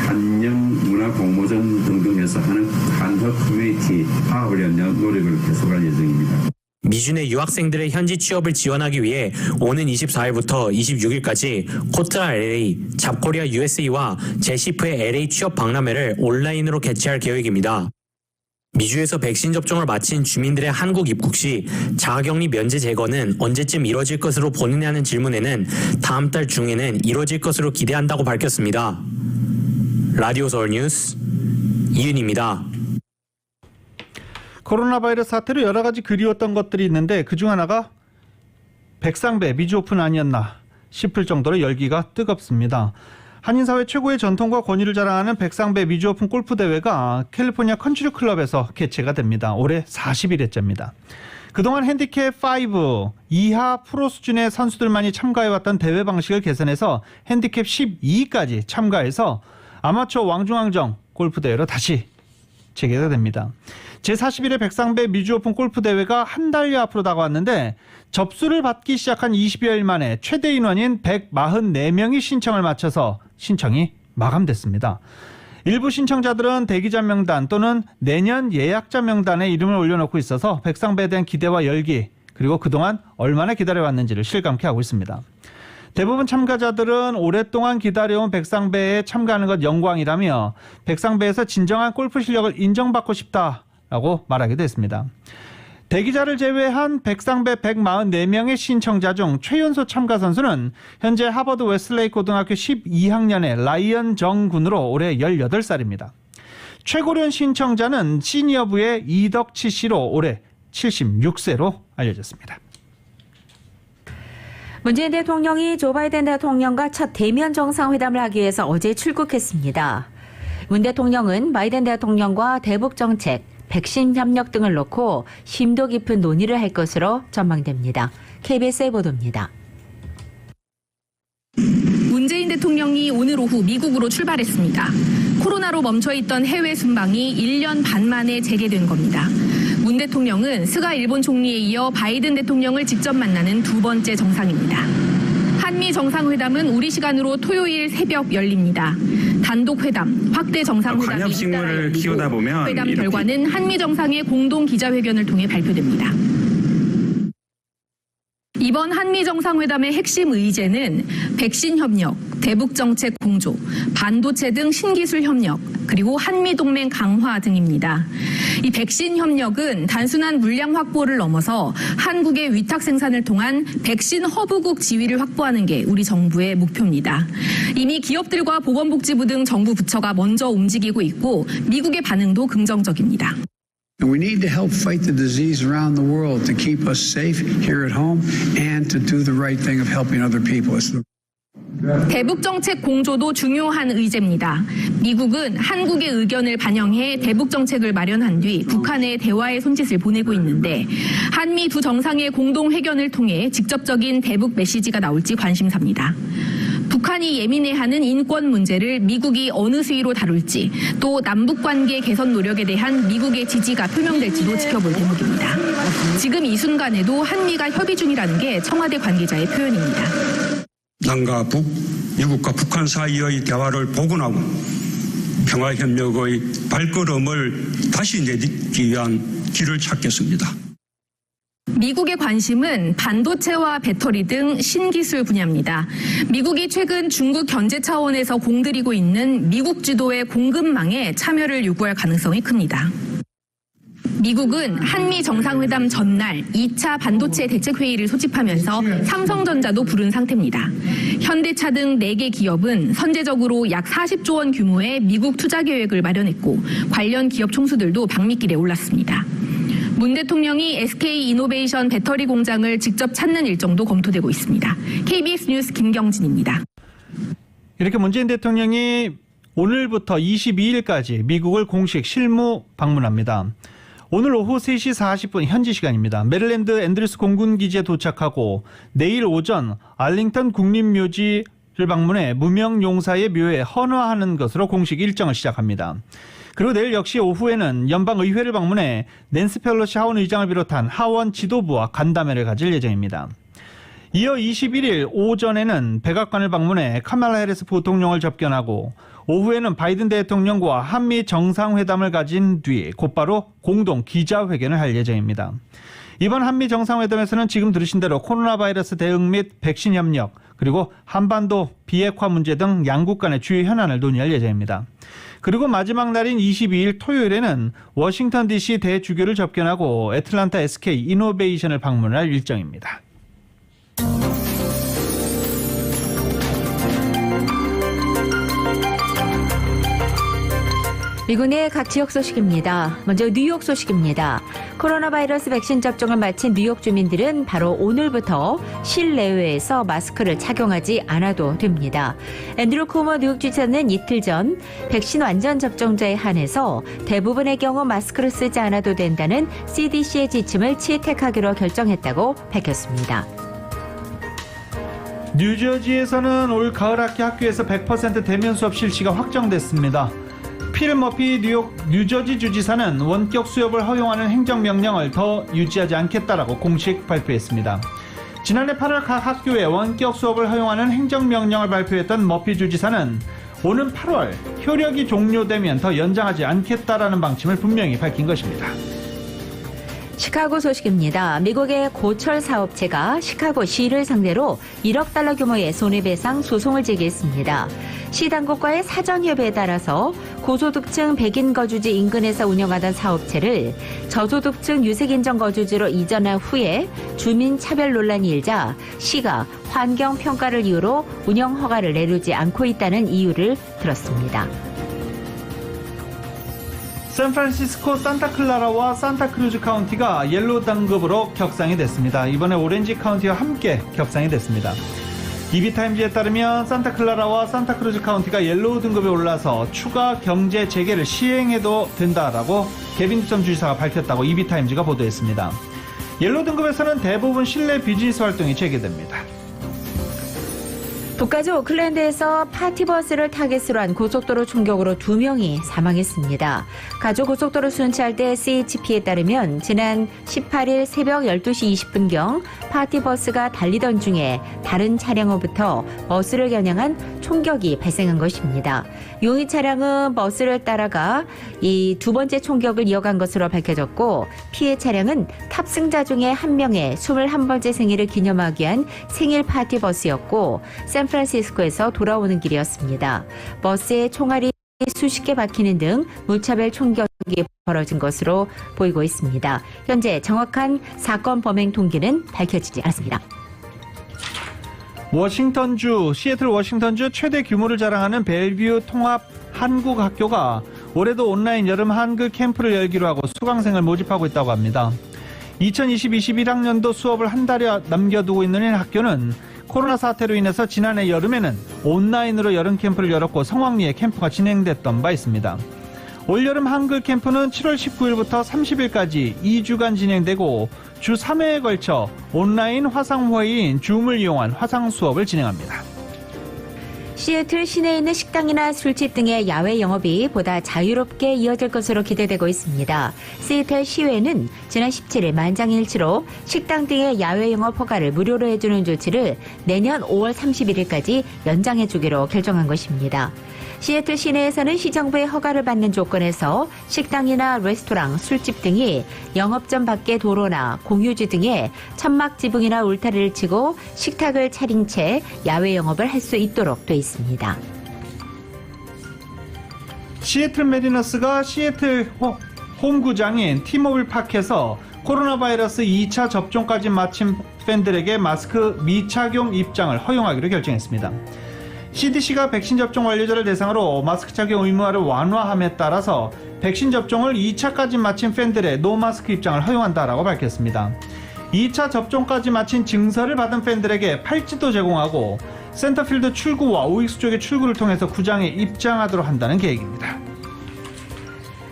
Speaker 13: 한영 문화 공모전 등등 해서 한국 커뮤니티 화합을 위한 노력을 계속할 예정입니다.
Speaker 12: 미주내 유학생들의 현지 취업을 지원하기 위해 오는 24일부터 26일까지 코트라 LA, 잡코리아 USA와 제시프의 LA 취업 박람회를 온라인으로 개최할 계획입니다. 미주에서 백신 접종을 마친 주민들의 한국 입국 시 자가격리 면제 제거는 언제쯤 이뤄질 것으로 보느냐는 질문에는 다음 달 중에는 이뤄질 것으로 기대한다고 밝혔습니다. 라디오 서울 뉴스 이윤입니다.
Speaker 3: 코로나 바이러스 사태로 여러 가지 그리웠던 것들이 있는데 그중 하나가 백상배 미주 오픈 아니었나 싶을 정도로 열기가 뜨겁습니다. 한인사회 최고의 전통과 권위를 자랑하는 백상배 미주 오픈 골프 대회가 캘리포니아 컨트리 클럽에서 개최가 됩니다. 올해 41회째입니다. 그동안 핸디캡 5 이하 프로 수준의 선수들만이 참가해왔던 대회 방식을 개선해서 핸디캡 12까지 참가해서 아마추어 왕중왕정 골프 대회로 다시 재개가 됩니다. 제41회 백상배 미주오픈 골프 대회가 한 달여 앞으로 다가왔는데 접수를 받기 시작한 20여일 만에 최대 인원인 144명이 신청을 마쳐서 신청이 마감됐습니다. 일부 신청자들은 대기자 명단 또는 내년 예약자 명단에 이름을 올려놓고 있어서 백상배에 대한 기대와 열기, 그리고 그동안 얼마나 기다려왔는지를 실감케 하고 있습니다. 대부분 참가자들은 오랫동안 기다려온 백상배에 참가하는 것 영광이라며 백상배에서 진정한 골프 실력을 인정받고 싶다라고 말하기도 했습니다. 대기자를 제외한 백상배 144명의 신청자 중 최연소 참가 선수는 현재 하버드 웨슬레이 고등학교 12학년의 라이언 정 군으로 올해 18살입니다. 최고령 신청자는 시니어부의 이덕치 씨로 올해 76세로 알려졌습니다.
Speaker 4: 문재인 대통령이 조 바이든 대통령과 첫 대면 정상회담을 하기 위해서 어제 출국했습니다. 문 대통령은 바이든 대통령과 대북 정책, 백신 협력 등을 놓고 심도 깊은 논의를 할 것으로 전망됩니다. KBS의 보도입니다.
Speaker 14: 문재인 대통령이 오늘 오후 미국으로 출발했습니다. 코로나로 멈춰있던 해외 순방이 1년 반 만에 재개된 겁니다. 문 대통령은 스가 일본 총리에 이어 바이든 대통령을 직접 만나는 두 번째 정상입니다. 한미 정상회담은 우리 시간으로 토요일 새벽 열립니다. 단독 회담, 확대 정상회담이 잇따라 열리고 회담 결과는 한미 정상의 공동 기자회견을 통해 발표됩니다. 이번 한미 정상회담의 핵심 의제는 백신 협력, 대북 정책 공조, 반도체 등 신기술 협력, 그리고 한미동맹 강화 등입니다. 이 백신 협력은 단순한 물량 확보를 넘어서 한국의 위탁 생산을 통한 백신 허브국 지위를 확보하는 게 우리 정부의 목표입니다. 이미 기업들과 보건복지부 등 정부 부처가 먼저 움직이고 있고 미국의 반응도 긍정적입니다.
Speaker 15: And we need to help fight the disease around the world to keep us safe here at home and to do the right thing of helping other people.
Speaker 14: 대북 정책 공조도 중요한 의제입니다. 미국은 한국의 의견을 반영해 대북 정책을 마련한 뒤 북한에 대화의 손짓을 보내고 있는데 한미 두 정상의 공동 회견을 통해 직접적인 대북 메시지가 나올지 관심사입니다. 북한이 예민해하는 인권 문제를 미국이 어느 수위로 다룰지 또 남북관계 개선 노력에 대한 미국의 지지가 표명될지도 지켜볼 대목입니다. 지금 이 순간에도 한미가 협의 중이라는 게 청와대 관계자의 표현입니다.
Speaker 16: 남과 북, 미국과 북한 사이의 대화를 복원하고 평화협력의 발걸음을 다시 내딛기 위한 길을 찾겠습니다.
Speaker 14: 미국의 관심은 반도체와 배터리 등 신기술 분야입니다. 미국이 최근 중국 견제 차원에서 공들이고 있는 미국 주도의 공급망에 참여를 요구할 가능성이 큽니다. 미국은 한미 정상회담 전날 2차 반도체 대책회의를 소집하면서 삼성전자도 부른 상태입니다. 현대차 등 4개 기업은 선제적으로 약 40조 원 규모의 미국 투자 계획을 마련했고 관련 기업 총수들도 방미길에 올랐습니다. 문 대통령이 SK 이노베이션 배터리 공장을 직접 찾는 일정도 검토되고 있습니다. KBS 뉴스 김경진입니다.
Speaker 3: 이렇게 문재인 대통령이 오늘부터 22일까지 미국을 공식 실무 방문합니다. 오늘 오후 3시 40분 현지 시간입니다. 메릴랜드 앤드루스 공군기지에 도착하고 내일 오전 알링턴 국립묘지를 방문해 무명용사의 묘에 헌화하는 것으로 공식 일정을 시작합니다. 그리고 내일 역시 오후에는 연방의회를 방문해 낸시 펠로시 하원 의장을 비롯한 하원 지도부와 간담회를 가질 예정입니다. 이어 21일 오전에는 백악관을 방문해 카말라 해리스 부통령을 접견하고 오후에는 바이든 대통령과 한미 정상회담을 가진 뒤 곧바로 공동 기자회견을 할 예정입니다. 이번 한미 정상회담에서는 지금 들으신 대로 코로나 바이러스 대응 및 백신 협력 그리고 한반도 비핵화 문제 등 양국 간의 주요 현안을 논의할 예정입니다. 그리고 마지막 날인 22일 토요일에는 워싱턴 DC 대주교를 접견하고 애틀란타 SK 이노베이션을 방문할 일정입니다.
Speaker 4: 미국 내 각 지역 소식입니다. 먼저 뉴욕 소식입니다. 코로나 바이러스 백신 접종을 마친 뉴욕 주민들은 바로 오늘부터 실내외에서 마스크를 착용하지 않아도 됩니다. 앤드루 쿠머 뉴욕주지사는 이틀 전 백신 완전 접종자에 한해서 대부분의 경우 마스크를 쓰지 않아도 된다는 CDC의 지침을 채택하기로 결정했다고 밝혔습니다.
Speaker 3: 뉴저지에서는 올 가을 학기 학교에서 100% 대면 수업 실시가 확정됐습니다. 필 머피 뉴저지 주지사는 원격 수업을 허용하는 행정명령을 더 유지하지 않겠다라고 공식 발표했습니다. 지난해 8월 각 학교에 원격 수업을 허용하는 행정명령을 발표했던 머피 주지사는 오는 8월 효력이 종료되면 더 연장하지 않겠다라는 방침을 분명히 밝힌 것입니다.
Speaker 4: 시카고 소식입니다. 미국의 고철 사업체가 시카고시를 상대로 1억 달러 규모의 손해배상 소송을 제기했습니다. 시 당국과의 사전협의에 따라서 고소득층 백인 거주지 인근에서 운영하던 사업체를 저소득층 유색인정 거주지로 이전한 후에 주민 차별 논란이 일자 시가 환경평가를 이유로 운영 허가를 내리지 않고 있다는 이유를 들었습니다.
Speaker 3: 샌프란시스코 산타클라라와 산타크루즈 카운티가 옐로우 등급으로 격상이 됐습니다. 이번에 오렌지 카운티와 함께 격상이 됐습니다. EB타임즈에 따르면 산타클라라와 산타크루즈 카운티가 옐로우 등급에 올라서 추가 경제 재개를 시행해도 된다라고 개빈 뉴섬 주지사가 밝혔다고 EB타임즈가 보도했습니다. 옐로우 등급에서는 대부분 실내 비즈니스 활동이 재개됩니다.
Speaker 4: 북가주 오클랜드에서 파티버스를 타겟으로 한 고속도로 충격으로 2명이 사망했습니다. 가주 고속도로 순찰 대 CHP에 따르면 지난 18일 새벽 12시 20분경 파티버스가 달리던 중에 다른 차량으로부터 버스를 겨냥한 총격이 발생한 것입니다. 용의 차량은 버스를 따라가 이 두 번째 총격을 이어간 것으로 밝혀졌고 피해 차량은 탑승자 중에 한 명의 21번째 생일을 기념하기 위한 생일 파티버스였고 샌프란시스코에서 돌아오는 길이었습니다. 버스의 총알이 수십 개 박히는 등 무차별 총격이 벌어진 것으로 보이고 있습니다. 현재 정확한 사건 범행 동기는 밝혀지지 않았습니다.
Speaker 3: 시애틀 워싱턴주 최대 규모를 자랑하는 벨뷰 통합 한국학교가 올해도 온라인 여름 한글 캠프를 열기로 하고 수강생을 모집하고 있다고 합니다. 2020-21학년도 수업을 한 달여 남겨두고 있는 학교는 코로나 사태로 인해서 지난해 여름에는 온라인으로 여름 캠프를 열었고 성황리에 캠프가 진행됐던 바 있습니다. 올여름 한글 캠프는 7월 19일부터 30일까지 2주간 진행되고 주 3회에 걸쳐 온라인 화상회의인 줌을 이용한 화상 수업을 진행합니다.
Speaker 4: 시애틀 시내에 있는 식당이나 술집 등의 야외 영업이 보다 자유롭게 이어질 것으로 기대되고 있습니다. 시애틀 시의회는 지난 17일 만장일치로 식당 등의 야외 영업 허가를 무료로 해주는 조치를 내년 5월 31일까지 연장해주기로 결정한 것입니다. 시애틀 시내에서는 시정부의 허가를 받는 조건에서 식당이나 레스토랑, 술집 등이 영업점 밖의 도로나 공유지 등에 천막 지붕이나 울타리를 치고 식탁을 차린 채 야외 영업을 할 수 있도록 돼 있습니다.
Speaker 3: 시애틀 메리너스가 시애틀 홈구장인 티모빌 파크에서 코로나 바이러스 2차 접종까지 마친 팬들에게 마스크 미착용 입장을 허용하기로 결정했습니다. CDC가 백신 접종 완료자를 대상으로 마스크 착용 의무화를 완화함에 따라서 백신 접종을 2차까지 마친 팬들의 노마스크 입장을 허용한다라고 밝혔습니다. 2차 접종까지 마친 증서를 받은 팬들에게 팔찌도 제공하고 센터필드 출구와 우익수 쪽의 출구를 통해서 구장에 입장하도록 한다는 계획입니다.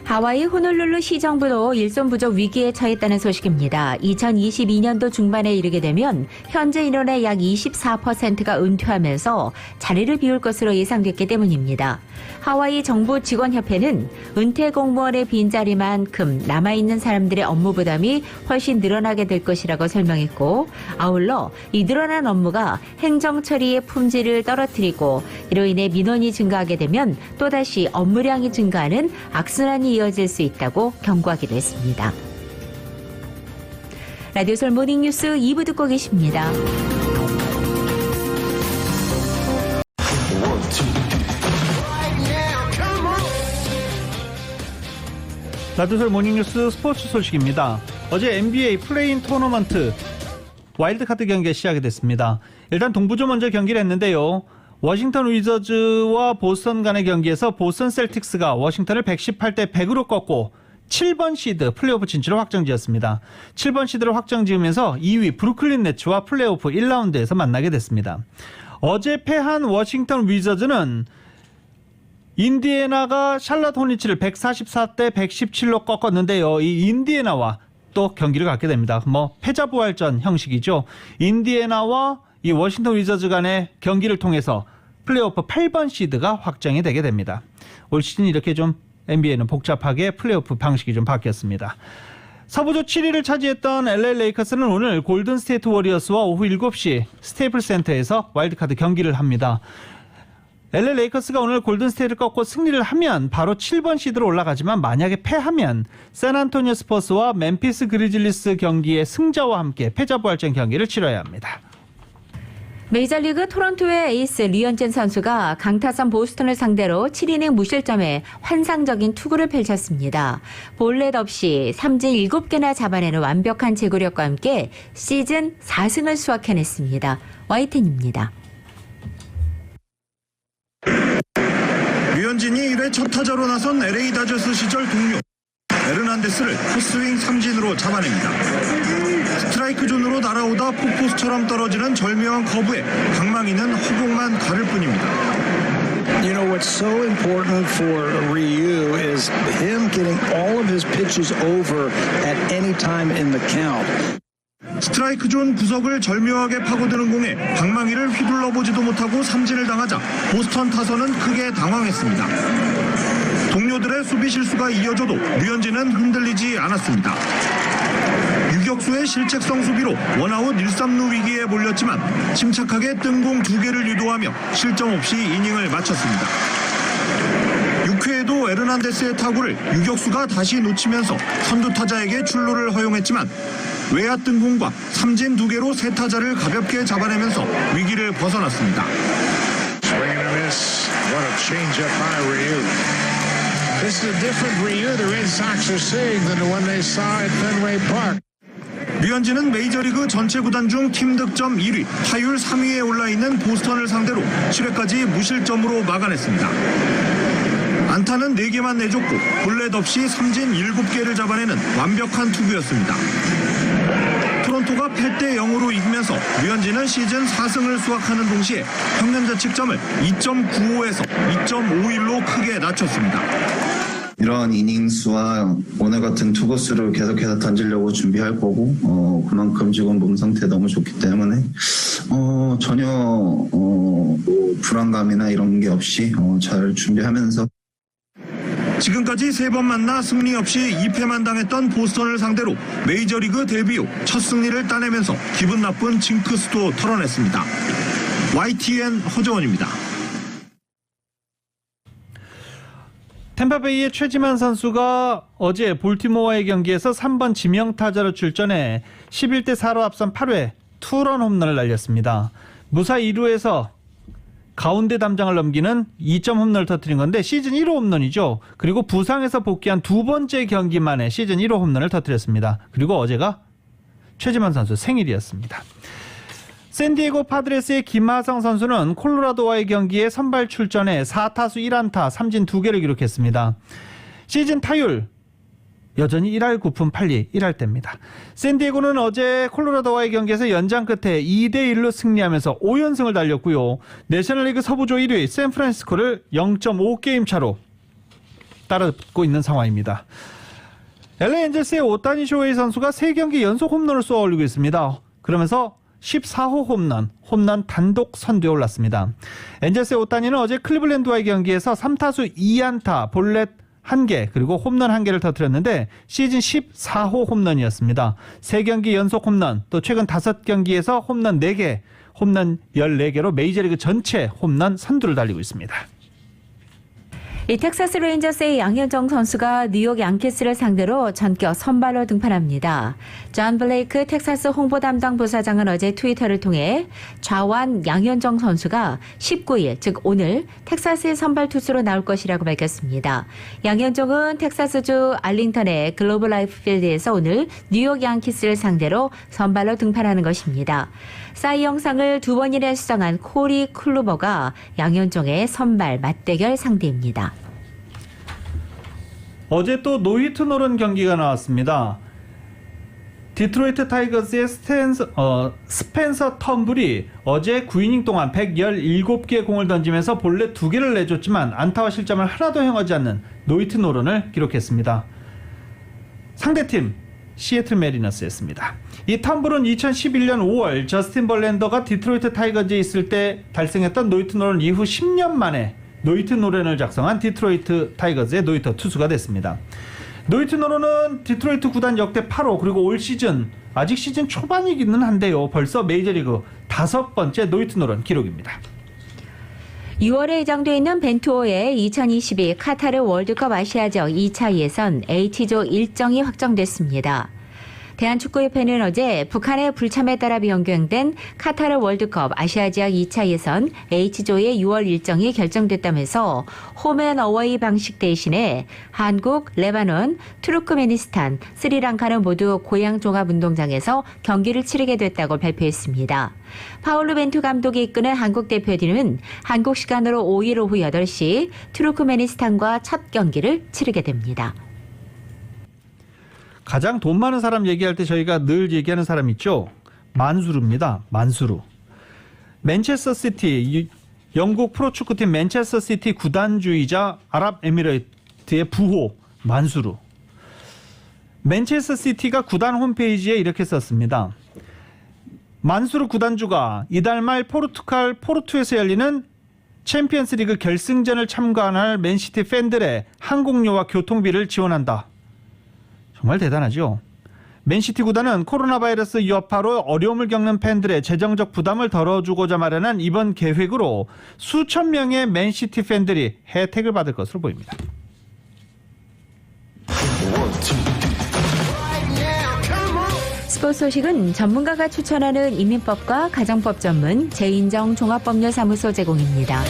Speaker 4: 하와이 호놀룰루 시정부도 일손 부족 위기에 처했다는 소식입니다. 2022년도 중반에 이르게 되면 현재 인원의 약 24%가 은퇴하면서 자리를 비울 것으로 예상됐기 때문입니다. 하와이 정부 직원협회는 은퇴 공무원의 빈자리만큼 남아있는 사람들의 업무 부담이 훨씬 늘어나게 될 것이라고 설명했고, 아울러 이 늘어난 업무가 행정 처리의 품질을 떨어뜨리고 이로 인해 민원이 증가하게 되면 또다시 업무량이 증가하는 악순환이 이어질 수 있다고 경고하기도 했습니다. 라디오솔 모닝뉴스 2부 듣고 계십니다.
Speaker 3: 라디오솔 모닝뉴스 스포츠 소식입니다. 어제 NBA 플레이인 토너먼트 와일드카드 경기가 시작이 됐습니다. 일단 동부조 먼저 경기를 했는데요. 워싱턴 위저즈와 보스턴 간의 경기에서 보스턴 셀틱스가 워싱턴을 118대 100으로 꺾고 7번 시드 플레이오프 진출을 확정지었습니다. 7번 시드를 확정지으면서 2위 브루클린 네츠와 플레이오프 1라운드에서 만나게 됐습니다. 어제 패한 워싱턴 위저즈는 인디애나가 샬럿 호니츠를 144대 117로 꺾었는데요. 이 인디애나와 또 경기를 갖게 됩니다. 패자부활전 형식이죠. 인디애나와 이 워싱턴 위저즈 간의 경기를 통해서 플레이오프 8번 시드가 확정이 되게 됩니다. 올 시즌 이렇게 좀 NBA는 복잡하게 플레이오프 방식이 좀 바뀌었습니다. 서부조 7위를 차지했던 LA 레이커스는 오늘 골든 스테이트 워리어스와 오후 7시 스테이플 센터에서 와일드카드 경기를 합니다. LA 레이커스가 오늘 골든 스테이트를 꺾고 승리를 하면 바로 7번 시드로 올라가지만 만약에 패하면 샌안토니오 스퍼스와 멤피스 그리즐리스 경기의 승자와 함께 패자부활전 경기를 치러야 합니다.
Speaker 4: 메이저리그 토론토의 에이스 류현진 선수가 강타선 보스턴을 상대로 7이닝 무실점에 환상적인 투구를 펼쳤습니다. 볼넷 없이 삼진 7개나 잡아내는 완벽한 제구력과 함께 시즌 4승을 수확해냈습니다. 와이텐입니다.
Speaker 17: 류현진이 1회 첫 타자로 나선 LA 다저스 시절 동료 에르난데스를 헛스윙 삼진으로 잡아냅니다. 스트라이크 존으로 날아오다 폭포수처럼 떨어지는 절묘한 커브에 방망이는 허공만 가를 뿐입니다.
Speaker 18: You know what's so important for Ryu is him getting all of his pitches over at any time in the count.
Speaker 17: 스트라이크 존 구석을 절묘하게 파고드는 공에 방망이를 휘둘러 보지도 못하고 삼진을 당하자 보스턴 타선은 크게 당황했습니다. 동료들의 수비 실수가 이어져도 류현진은 흔들리지 않았습니다. 유격수의 실책성 수비로 원아웃 1-3루 위기에 몰렸지만 침착하게 뜬공 2개를 유도하며 실점 없이 이닝을 마쳤습니다. 6회에도 에르난데스의 타구를 유격수가 다시 놓치면서 선두타자에게 출루를 허용했지만 외야 뜬공과 삼진 2개로 세 타자를 가볍게 잡아내면서 위기를 벗어났습니다.
Speaker 19: changeup by Ryu. This is a different Ryu the Red Sox are seeing than the one they saw at Fenway Park.
Speaker 17: 류현진은 메이저리그 전체 구단 중 팀 득점 1위, 타율 3위에 올라있는 보스턴을 상대로 7회까지 무실점으로 막아냈습니다. 안타는 4개만 내줬고 볼넷 없이 삼진 7개를 잡아내는 완벽한 투구였습니다. 토론토가 8대 0으로 이기면서 류현진은 시즌 4승을 수확하는 동시에 평균 자책점을 2.95에서 2.51로 크게 낮췄습니다.
Speaker 20: 이러한 이닝수와 오늘 같은 투구수를 계속해서 던지려고 준비할 거고 그만큼 지금 몸 상태 너무 좋기 때문에 전혀 불안감이나 이런 게 없이 잘 준비하면서
Speaker 17: 지금까지 3번 만나 승리 없이 2패만 당했던 보스턴을 상대로 메이저리그 데뷔 후 첫 승리를 따내면서 기분 나쁜 징크스도 털어냈습니다. YTN 허정원입니다.
Speaker 3: 템파베이의 최지만 선수가 어제 볼티모어의 경기에서 3번 지명타자로 출전해 11대 4로 앞선 8회 투런 홈런을 날렸습니다. 무사 2루에서 가운데 담장을 넘기는 2점 홈런을 터뜨린 건데 시즌 1호 홈런이죠. 그리고 부상에서 복귀한 두 번째 경기 만에 시즌 1호 홈런을 터뜨렸습니다. 그리고 어제가 최지만 선수 생일이었습니다. 샌디에고 파드레스의 김하성 선수는 콜로라도와의 경기에 선발 출전해 4타수 1안타, 삼진 2개를 기록했습니다. 시즌 타율 여전히 1할 9푼 8리 1할대입니다. 샌디에고는 어제 콜로라도와의 경기에서 연장 끝에 2대1로 승리하면서 5연승을 달렸고요. 내셔널리그 서부조 1위 샌프란시스코를 0.5게임 차로 따라붙고 있는 상황입니다. LA 엔젤스의 오타니 쇼헤이 선수가 3경기 연속 홈런을 쏘아 올리고 있습니다. 그러면서 14호 홈런 단독 선두에 올랐습니다. 엔젤스의 오타니는 어제 클리블랜드와의 경기에서 3타수 2안타, 볼넷 1개, 그리고 홈런 1개를 터뜨렸는데 시즌 14호 홈런이었습니다. 3경기 연속 홈런, 또 최근 5경기에서 홈런 4개, 홈런 14개로 메이저리그 전체 홈런 선두를 달리고 있습니다.
Speaker 4: 이 텍사스 레인저스의 양현종 선수가 뉴욕 양키스를 상대로 전격 선발로 등판합니다. 존 블레이크 텍사스 홍보 담당 부사장은 어제 트위터를 통해 좌완 양현종 선수가 19일, 즉 오늘 텍사스의 선발 투수로 나올 것이라고 밝혔습니다. 양현종은 텍사스주 알링턴의 글로벌 라이프 필드에서 오늘 뉴욕 양키스를 상대로 선발로 등판하는 것입니다. 사이 영상을 2번이나 수상한 코리 클루버가 양현종의 선발 맞대결 상대입니다.
Speaker 3: 어제 또 노히트 노런 경기가 나왔습니다. 디트로이트 타이거스의 스펜서 텀블이 어제 9이닝 동안 117개의 공을 던지면서 볼넷 2개를 내줬지만 안타와 실점을 하나도 행하지 않는 노히트 노런을 기록했습니다. 상대팀 시애틀 메리너스였습니다. 이 텀블은 2011년 5월 저스틴 벌랜더가 디트로이트 타이거즈에 있을 때 달성했던 노히트 노런 이후 10년 만에 노히트 노런을 작성한 디트로이트 타이거즈의 노히터 투수가 됐습니다. 노히트 노런은 디트로이트 구단 역대 8호, 그리고 올 시즌 아직 시즌 초반이기는 한데요. 벌써 메이저리그 5번째 노히트 노런 기록입니다.
Speaker 4: 6월에 예정돼 있는 벤투호의 2022 카타르 월드컵 아시아 지역 2차 예선 H조 일정이 확정됐습니다. 대한축구협회는 어제 북한의 불참에 따라 변경된 카타르 월드컵 아시아 지역 2차 예선 H조의 6월 일정이 결정됐다면서 홈앤어웨이 방식 대신에 한국, 레바논, 투르크메니스탄, 스리랑카는 모두 고양 종합운동장에서 경기를 치르게 됐다고 발표했습니다. 파울루 벤투 감독이 이끄는 한국 대표팀은 한국 시간으로 5일 오후 8시 투르크메니스탄과 첫 경기를 치르게 됩니다.
Speaker 3: 가장 돈 많은 사람 얘기할 때 저희가 늘 얘기하는 사람 있죠. 만수르입니다. 만수르. 맨체스터 시티, 영국 프로축구팀 맨체스터 시티 구단주이자 아랍에미레이트의 부호 만수르. 맨체스터 시티가 구단 홈페이지에 이렇게 썼습니다. 만수르 구단주가 이달 말 포르투갈 포르투에서 열리는 챔피언스 리그 결승전을 참관할 맨시티 팬들의 항공료와 교통비를 지원한다. 정말 대단하죠. 맨시티 구단은 코로나 바이러스 여파로 어려움을 겪는 팬들의 재정적 부담을 덜어주고자 마련한 이번 계획으로 수천 명의 맨시티 팬들이 혜택을 받을 것으로 보입니다.
Speaker 4: 스포츠 소식은 전문가가 추천하는 이민법과 가정법 전문 재인정 종합법률사무소 제공입니다.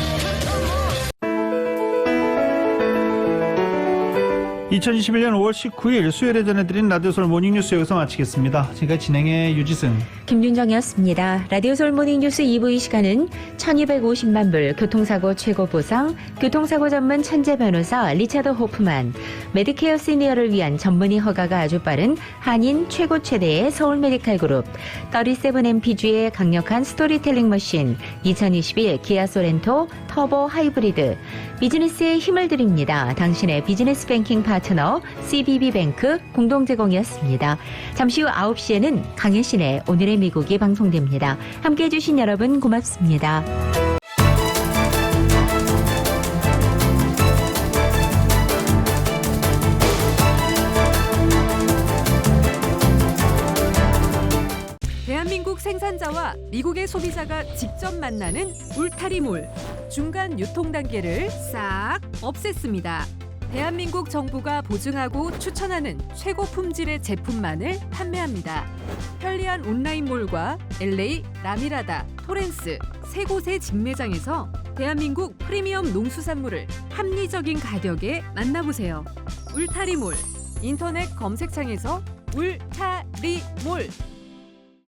Speaker 3: 2021년 5월 19일 수요일에 전해드린 라디오솔 모닝뉴스 여기서 마치겠습니다. 지금까지 진행의 유지승,
Speaker 4: 김윤정이었습니다. 라디오솔 모닝뉴스 2부 이 시간은 1250만 불 교통사고 최고 보상, 교통사고 전문 천재 변호사 리차드 호프만, 메디케어 시니어를 위한 전문의 허가가 아주 빠른 한인 최고 최대의 서울 메디칼 그룹, 37MPG의 강력한 스토리텔링 머신, 2021 기아 소렌토 터보 하이브리드, 비즈니스에 힘을 드립니다. 당신의 비즈니스 뱅킹 파트너 CBB뱅크 공동 제공이었습니다. 잠시 후 9시에는 강혜신의 오늘의 미국이 방송됩니다. 함께해 주신 여러분 고맙습니다.
Speaker 21: 대한민국 생산자와 미국의 소비자가 직접 만나는 울타리몰, 중간 유통 단계를 싹 없앴습니다. 대한민국 정부가 보증하고 추천하는 최고 품질의 제품만을 판매합니다. 편리한 온라인몰과 LA, 라미라다, 토렌스 세 곳의 직매장에서 대한민국 프리미엄 농수산물을 합리적인 가격에 만나보세요. 울타리몰, 인터넷 검색창에서 울타리몰